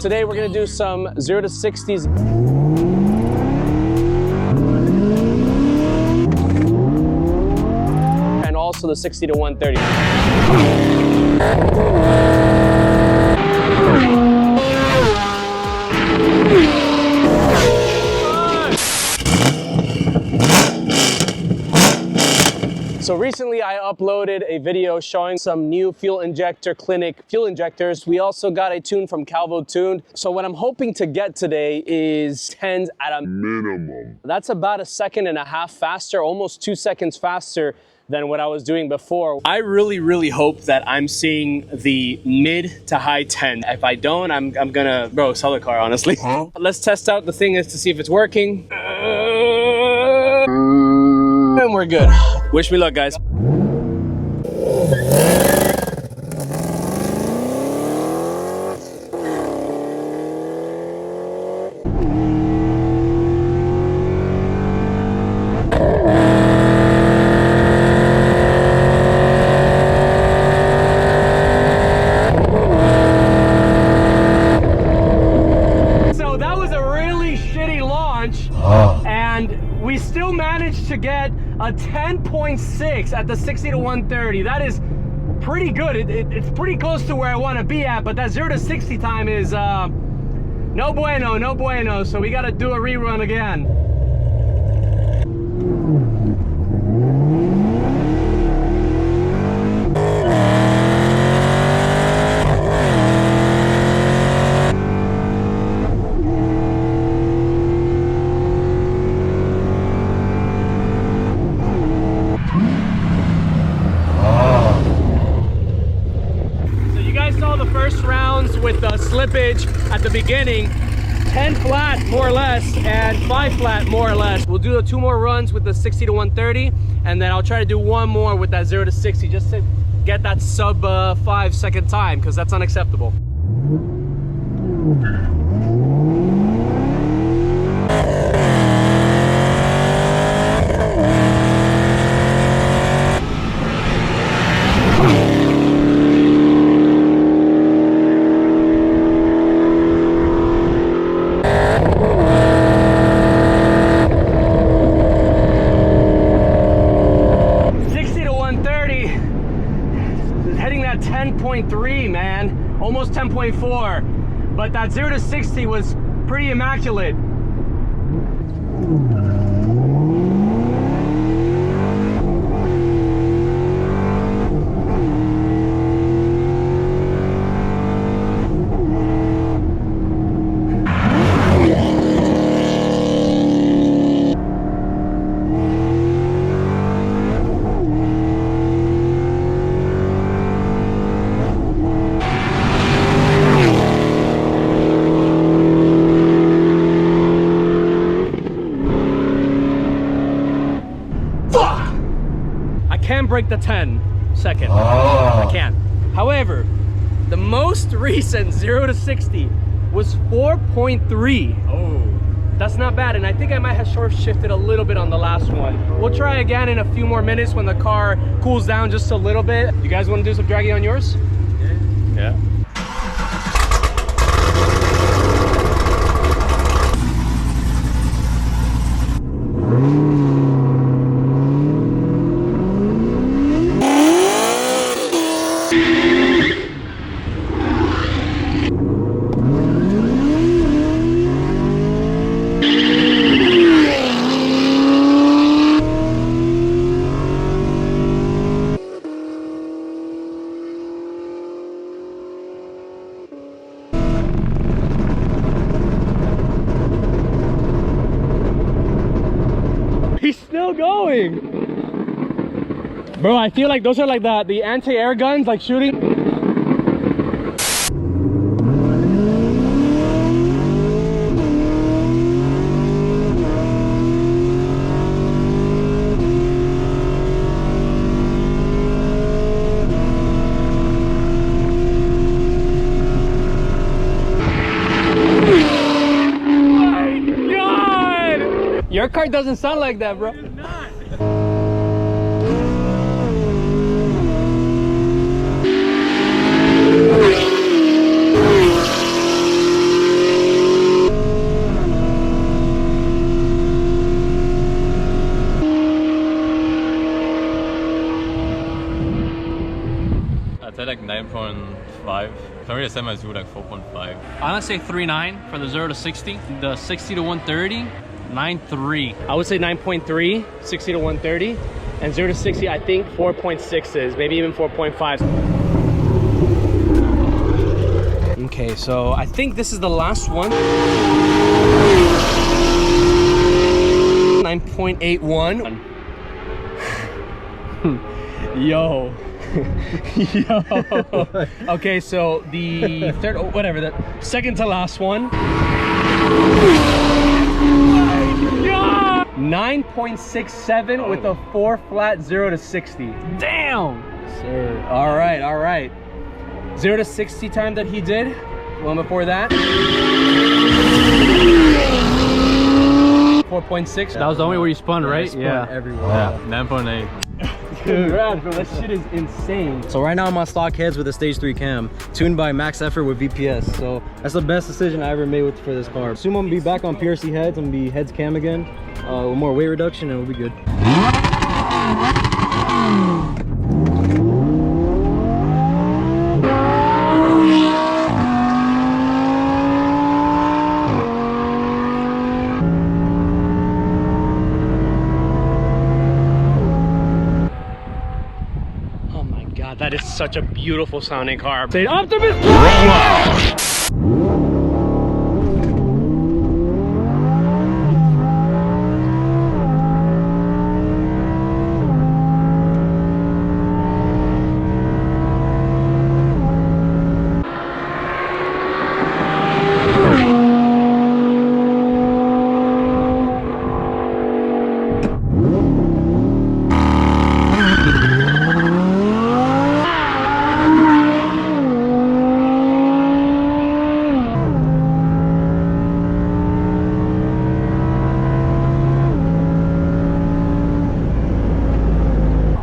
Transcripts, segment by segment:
Today we're gonna do some 0 to 60s. And also the 60 to 130. So recently I uploaded a video showing some new fuel injector clinic fuel injectors. We also got a tune from Calvo Tuned. So what I'm hoping to get today is 10s at a minimum. That's about 1.5 seconds faster, almost 2 seconds faster than what I was doing before. I really hope that I'm seeing the mid to high 10. If I don't, I'm gonna, bro, sell the car, honestly. Let's test out the thing is to see if it's working. And we're good. Wish me luck, guys. So that was a really shitty launch, and we still managed to get a 10.6 at the 60 to 130. That is pretty good. It's pretty close to where I want to be at, but that 0 to 60 time is no bueno, no bueno. So we got to do a rerun again. With the slippage at the beginning, 10 flat more or less and 5 flat more or less. We'll do 2 more runs with the 60 to 130, and then I'll try to do 1 more with that 0 to 60 just to get that sub 5 second time, because that's unacceptable. Heading that 10.3, man, almost 10.4, but that 0 to 60 was pretty immaculate. Break the 10 second. I can't. However, the most recent 0 to 60 was 4.3. Oh, that's not bad. And I think I might have short shifted a little bit on the last one. We'll try again in a few more minutes when the car cools down just a little bit. You guys want to do some Dragy on yours? Yeah. He's still going. Bro, I feel like those are like the anti-air guns, like shooting. Your car doesn't sound like that, bro. 9.5. So really semis do like 4.5. I'm gonna say 3.9 for the 0 to 60. The 60 to 130, 9.3. I would say 9.3, 60 to 130. And 0 to 60, I think 4.6s, maybe even 4.5s. Okay, so I think this is the last one. 9.81. Yo. Yo. Okay, so the third, whatever, the second to last one. 9.67 with a 4 flat 0 to 60. Damn! Sir. All right, all right. 0 to 60 time that he did. One before that. 4.6. That was the only where you spun, right? Yeah. Everywhere. Yeah, 9.8. Congrats, bro. That shit is insane. So right now I'm on stock heads with a stage 3 cam, tuned by Max Effort with VPS. So that's the best decision I ever made for this car. Soon I'm gonna be back on PRC heads. I'm gonna be heads cam again, with more weight reduction, and we'll be good. That is such a beautiful sounding car. Say Optimus Prime!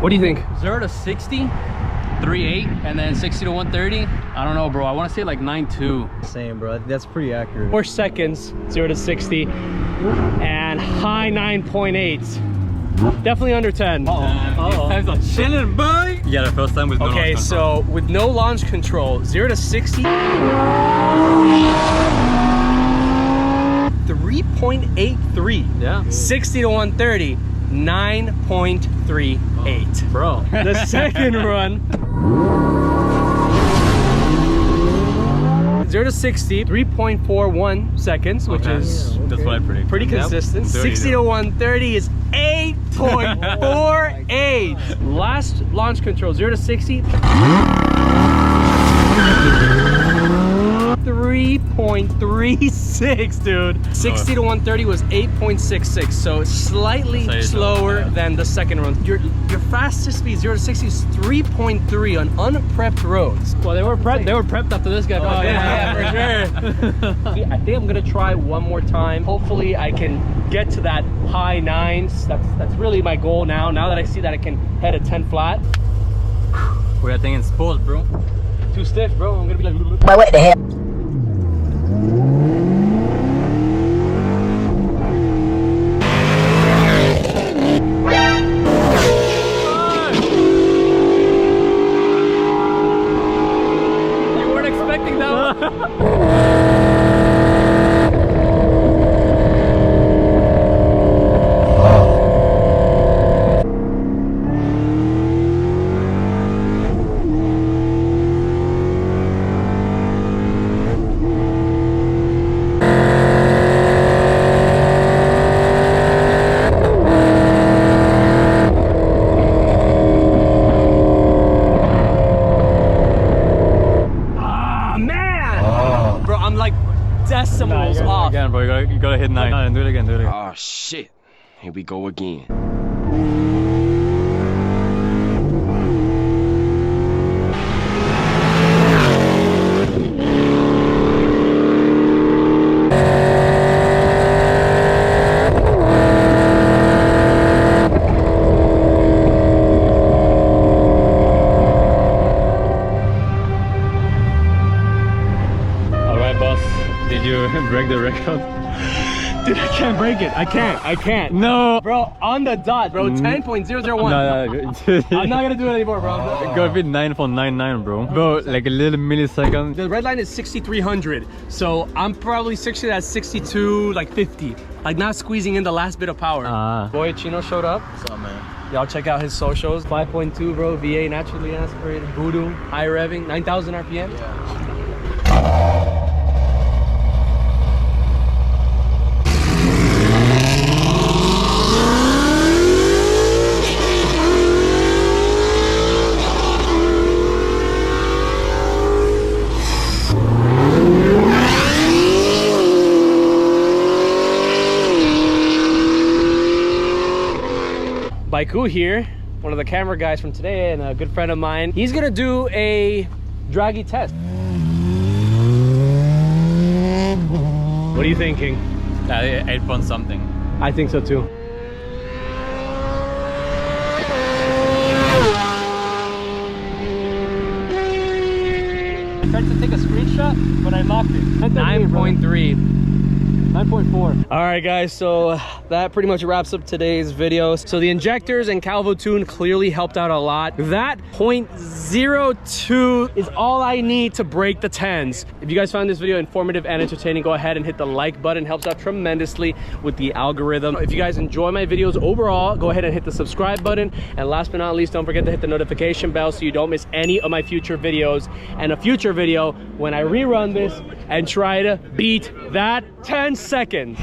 What do you think? 0 to 60, 3.8, and then 60 to 130. I don't know, bro. I want to say like 9.2. Same, bro. That's pretty accurate. 4 seconds, 0 to 60, and high 9.8. Definitely under 10. Times are chilling, boy. Yeah, the first time with no Okay, launch so with no launch control, 0 to 60. 3.83. Yeah. 60 to 130. 9.38. Bro. The second run. 0 to 60, 3.41 seconds, which is That's what I predict. pretty consistent. 60 to 130 is 8.48. Last launch control, 0 to 60. 3.36, dude. 60 to 130 was 8.66, so slightly slower than the second run. Your fastest speed 0 to 60 is 3.3 on unprepped roads. Well, they were prepped. They were prepped after this guy. Oh yeah, for sure. I think I'm gonna try one more time. Hopefully, I can get to that high 9s. That's really my goal now. Now that I see that I can head a 10 flat. We are thinking sport, bro. Too stiff, bro. I'm gonna be like. What the hell? You weren't expecting that one. Decimals off. Again, bro, you gotta hit 9 and do it again, Oh shit. Here we go again. Alright, boss. Did you break the record? Dude, I can't break it. I can't. No. Bro, on the dot, bro. 10.001. No, I'm not gonna do it anymore, bro. Go with 9.99, bro. Bro, like a little millisecond. The red line is 6,300. So I'm probably 60 at 62, like 50. Like not squeezing in the last bit of power. Boy, Chino showed up. What's up, man? Y'all check out his socials. 5.2, bro. V8 naturally aspirated. Voodoo. High revving. 9,000 RPM. Baiku here, one of the camera guys from today and a good friend of mine. He's gonna do a Dragy test. What are you thinking? 8 point something. I think so too. I tried to take a screenshot, but I locked it. 9.3. 9.4. All right, guys, so that pretty much wraps up today's video. So the injectors and Calvo tune clearly helped out a lot. That 0.02 is all I need to break the 10s. If you guys found this video informative and entertaining, go ahead and hit the like button. It helps out tremendously with the algorithm. If you guys enjoy my videos overall, go ahead and hit the subscribe button. And last but not least, don't forget to hit the notification bell so you don't miss any of my future videos. And a future video when I rerun this and try to beat that 10 seconds.